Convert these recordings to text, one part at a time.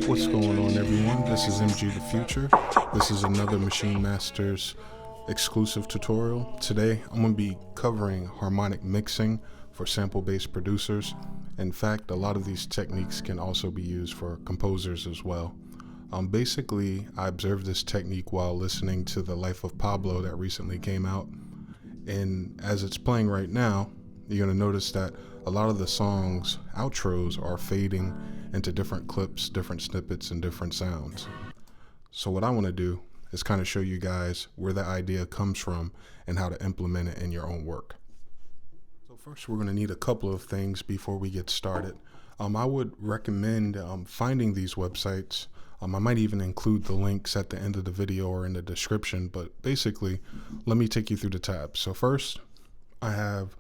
What's going on, everyone? This is MGTheFuture. This is another Maschine Masters exclusive tutorial. Today I'm going to be covering harmonic mixing for sample-based producers. In fact, a lot of these techniques can also be used for composers as well. Basically, I observed this technique while listening to The Life of Pablo that recently came out, and as it's playing right now, you're going to notice that a lot of the song's outros are fading into different clips, different snippets, and different sounds. So what I want to do is kind of show you guys where the idea comes from and how to implement it in your own work. So first, we're going to need a couple of things before we get started. I would recommend finding these websites. I might even include the links at the end of the video or in the description, but basically, let me take you through the tabs. So first, I have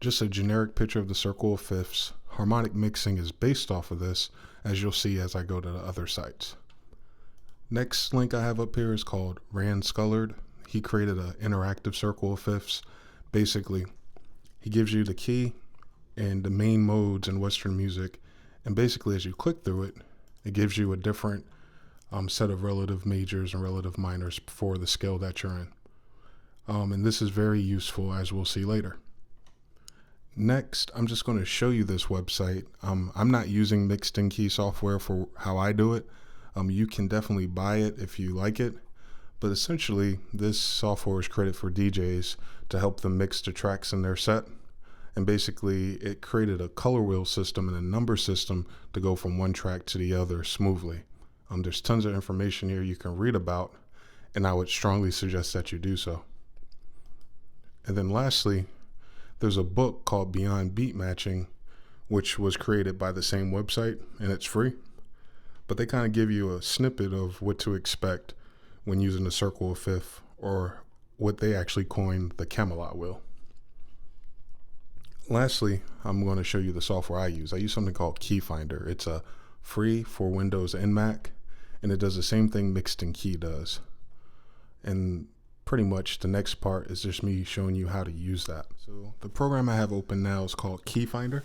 just a generic picture of the circle of fifths. Harmonic mixing is based off of this, as you'll see as I go to the other sites. Next link I have up here is called Rand Scullard. He created an interactive circle of fifths. Basically, he gives you the key and the main modes in Western music, and basically as you click through it, it gives you a different set of relative majors and relative minors for the scale that you're in. And this is very useful, as we'll see later. Next, I'm just going to show you this website. I'm not using mixed in key software for how I do it. You can definitely buy it if you like it, but essentially this software is created for DJs to help them mix the tracks in their set. And basically it created a color wheel system and a number system to go from one track to the other smoothly. There's tons of information here you can read about, and I would strongly suggest that you do so. And then lastly, there's a book called Beyond Beat Matching, which was created by the same website, and it's free. But they kind of give you a snippet of what to expect when using the circle of fifth, or what they actually coined the Camelot wheel. Lastly, I'm going to show you the software I use. I use something called Key Finder. It's a free for Windows and Mac, and it does the same thing mixed in key does. And pretty much the next part is just me showing you how to use that. So the program I have open now is called Key Finder,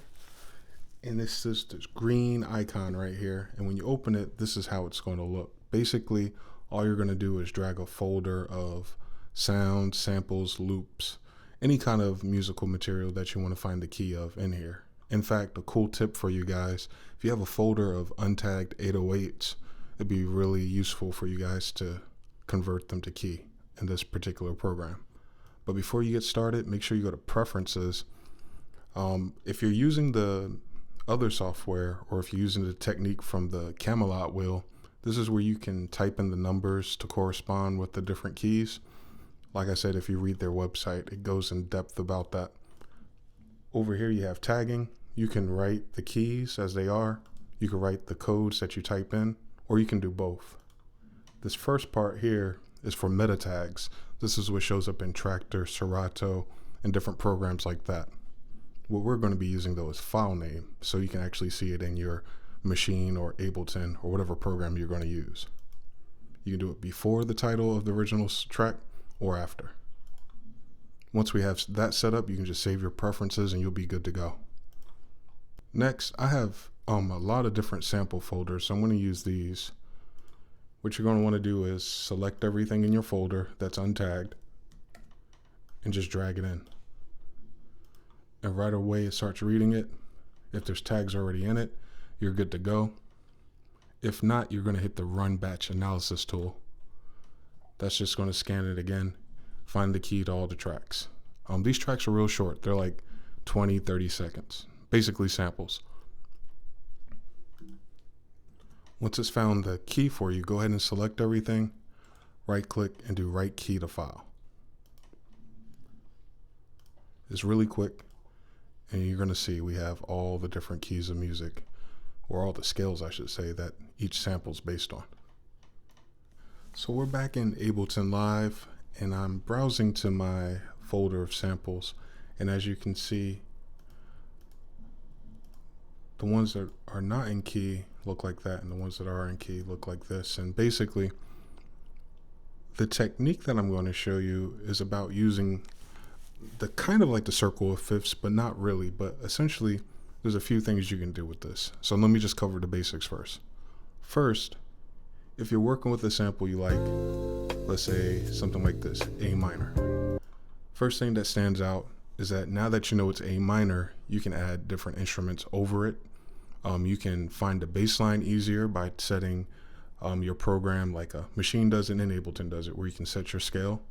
and this is this green icon right here, and when you open it, this is how it's going to look. Basically, all you're going to do is drag a folder of sounds, samples, loops, any kind of musical material that you want to find the key of in here. In fact, a cool tip for you guys, if you have a folder of untagged 808s, it'd be really useful for you guys to convert them to key in this particular program. But before you get started, make sure you go to Preferences. If you're using the other software, or if you're using the technique from the Camelot wheel, this is where you can type in the numbers to correspond with the different keys. Like I said, if you read their website, it goes in depth about that. Over here you have tagging. You can write the keys as they are. You can write the codes that you type in, or you can do both. This first part here is for meta tags. This is what shows up in Tractor, Serato, and different programs like that. What we're going to be using though is file name, so you can actually see it in your Maschine or Ableton or whatever program you're going to use. You can do it before the title of the original track or after. Once we have that set up, you can just save your preferences and you'll be good to go. Next, I have a lot of different sample folders, so I'm going to use these. What you're going to want to do is select everything in your folder that's untagged and just drag it in. And right away it starts reading it. If there's tags already in it, you're good to go. If not, you're going to hit the Run Batch Analysis tool. That's just going to scan it again, find the key to all the tracks. These tracks are real short. They're like 20, 30 seconds, basically samples. Once it's found the key for you, go ahead and select everything, right click and do right key to file. It's really quick, and you're going to see we have all the different keys of music, or all the scales I should say, that each sample is based on. So we're back in Ableton Live, and I'm browsing to my folder of samples, and as you can see, the ones that are not in key look like that, and the ones that are in key look like this. And basically, the technique that I'm going to show you is about using the kind of like the circle of fifths, but not really. But essentially, there's a few things you can do with this. So let me just cover the basics first. First, if you're working with a sample you like, let's say something like this, A minor. First thing that stands out is that now that you know it's A minor, you can add different instruments over it. You can find the bass line easier by setting your program like a Maschine does it and Ableton does it, where you can set your scale.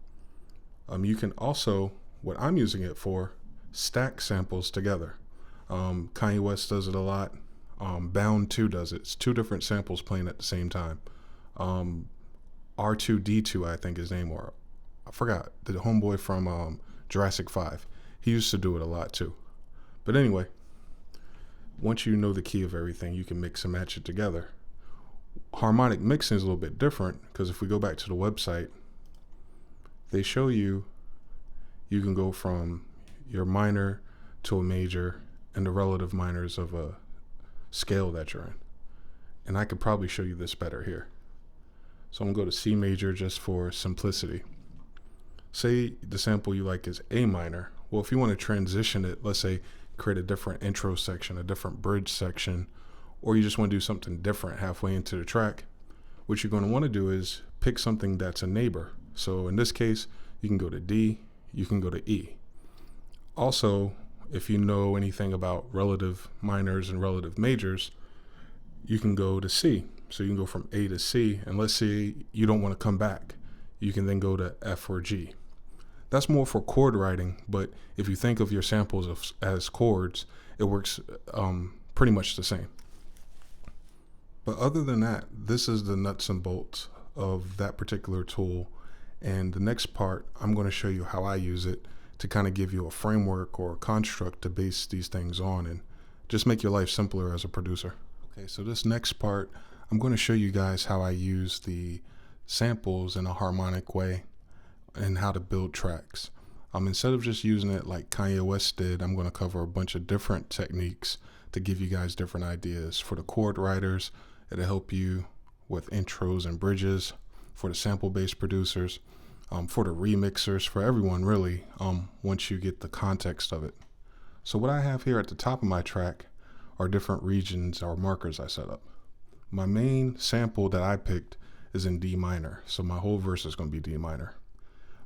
You can also, what I'm using it for, stack samples together. Kanye West does it a lot. Bound 2 does it. It's two different samples playing at the same time. R2D2, I think his name, or I forgot, the homeboy from Jurassic 5. He used to do it a lot too. But anyway, once you know the key of everything, you can mix and match it together. Harmonic mixing is a little bit different, because if we go back to the website, they show you can go from your minor to a major and the relative minors of a scale that you're in. And I could probably show you this better here. So I'm going to go to C major just for simplicity. Say the sample you like is A minor. Well, if you want to transition it, let's say create a different intro section, a different bridge section, or you just want to do something different halfway into the track, what you're going to want to do is pick something that's a neighbor. So in this case, you can go to D, you can go to E. Also, if you know anything about relative minors and relative majors, you can go to C. So you can go from A to C, and let's say you don't want to come back. You can then go to F or G. That's more for chord writing, but if you think of your samples as chords, it works pretty much the same. But other than that, this is the nuts and bolts of that particular tool. And the next part, I'm going to show you how I use it to kind of give you a framework or a construct to base these things on and just make your life simpler as a producer. Okay, so this next part, I'm going to show you guys how I use the samples in a harmonic way and how to build tracks. Instead of just using it like Kanye West did, I'm going to cover a bunch of different techniques to give you guys different ideas. For the chord writers, it'll help you with intros and bridges. For the sample-based producers, for the remixers, for everyone really, once you get the context of it. So what I have here at the top of my track are different regions or markers I set up. My main sample that I picked is in D minor, so my whole verse is going to be D minor.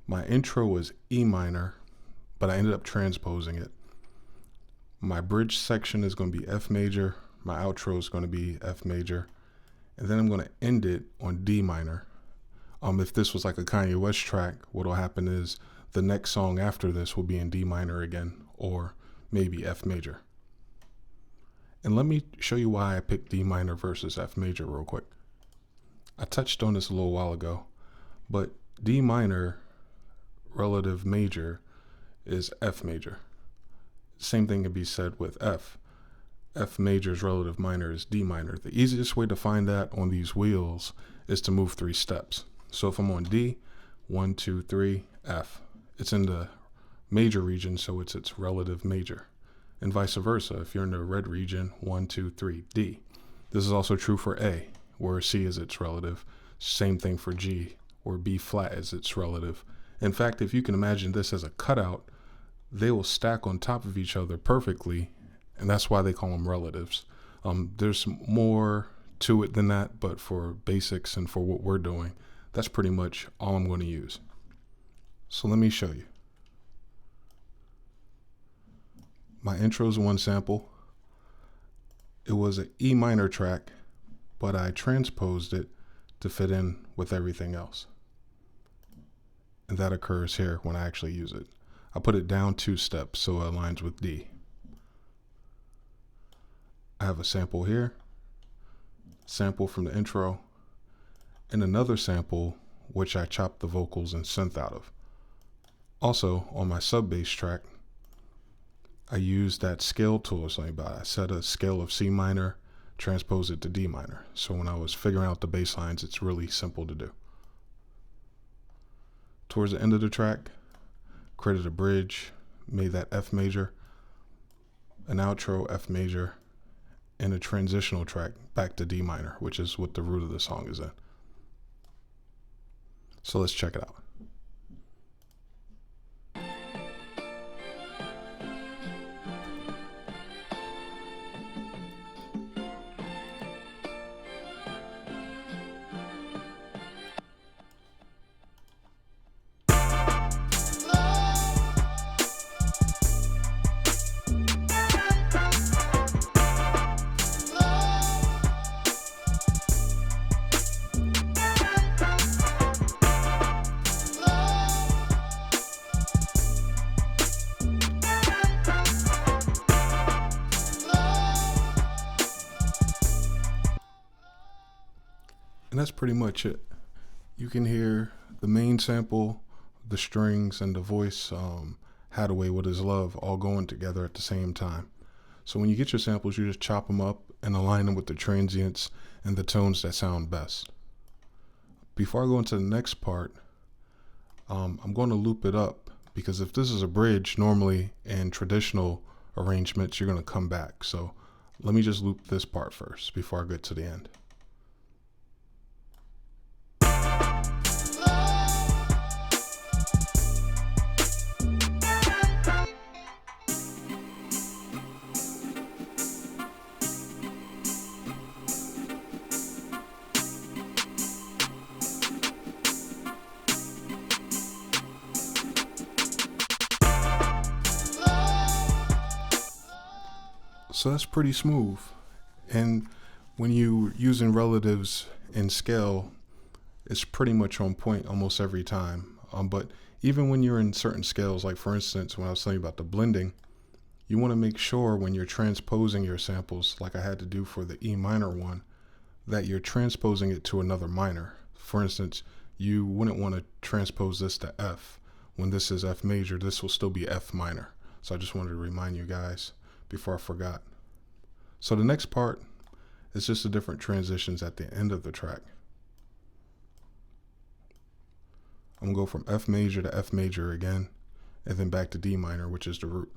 My intro was E minor, but I ended up transposing it. My bridge section is going to be F major, my outro is going to be F major, and then I'm going to end it on D minor. If this was like a Kanye West track, what'll happen is the next song after this will be in D minor again, or maybe F major. And let me show you why I picked D minor versus F major real quick. I touched on this a little while ago, but D minor relative major is F major. Same thing can be said with F. F major's relative minor is D minor. The easiest way to find that on these wheels is to move 3 steps. So if I'm on D, 1, 2, 3, F, it's in the major region, so it's its relative major. And vice versa, if you're in the red region, 1, 2, 3, D. This is also true for A, where C is its relative. Same thing for G, where B flat is its relative. In fact, if you can imagine this as a cutout, they will stack on top of each other perfectly, and that's why they call them relatives. There's more to it than that, but for basics and for what we're doing, that's pretty much all I'm going to use. So let me show you. My intro is one sample. It was an E minor track, but I transposed it to fit in with everything else. And that occurs here when I actually use it. I put it down 2 steps so it aligns with D. I have a sample here, sample from the intro, and another sample which I chopped the vocals and synth out of. Also, on my sub bass track, I used that scale tool I was talking about. I set a scale of C minor, transpose it to D minor. So when I was figuring out the bass lines, it's really simple to do. Towards the end of the track, created a bridge, made that F major, an outro F major, and a transitional track back to D minor, which is what the root of the song is in. So let's check it out. And that's pretty much it. You can hear the main sample, the strings, and the voice, Hadaway with his love, all going together at the same time. So when you get your samples, you just chop them up and align them with the transients and the tones that sound best. Before I go into the next part, I'm going to loop it up, because if this is a bridge, normally in traditional arrangements, you're going to come back. So let me just loop this part first before I get to the end. So that's pretty smooth. And when you're using relatives in scale, it's pretty much on point almost every time. But even when you're in certain scales, like for instance, when I was telling you about the blending, you want to make sure when you're transposing your samples, like I had to do for the E minor one, that you're transposing it to another minor. For instance, you wouldn't want to transpose this to F. When this is F major, this will still be F minor. So I just wanted to remind you guys before I forgot. So the next part is just the different transitions at the end of the track. I'm gonna go from F major to F major again, and then back to D minor, which is the root.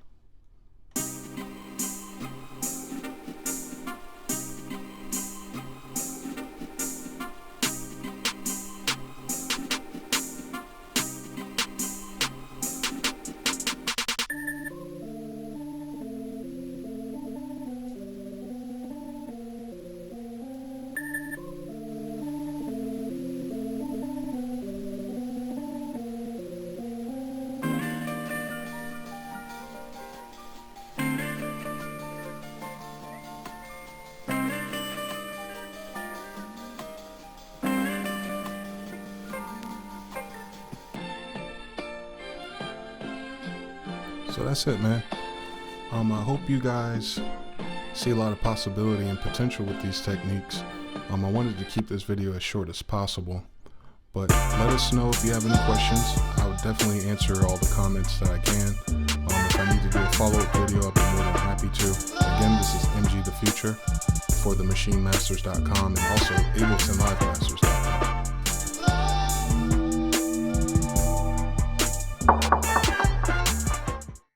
So that's it, man. I hope you guys see a lot of possibility and potential with these techniques. I wanted to keep this video as short as possible, but let us know if you have any questions. I would definitely answer all the comments that I can. If I need to do a follow-up video, I'll be more than happy to. Again, this is MGTheFuture for the MachineMasters.com and also Ableton Masters.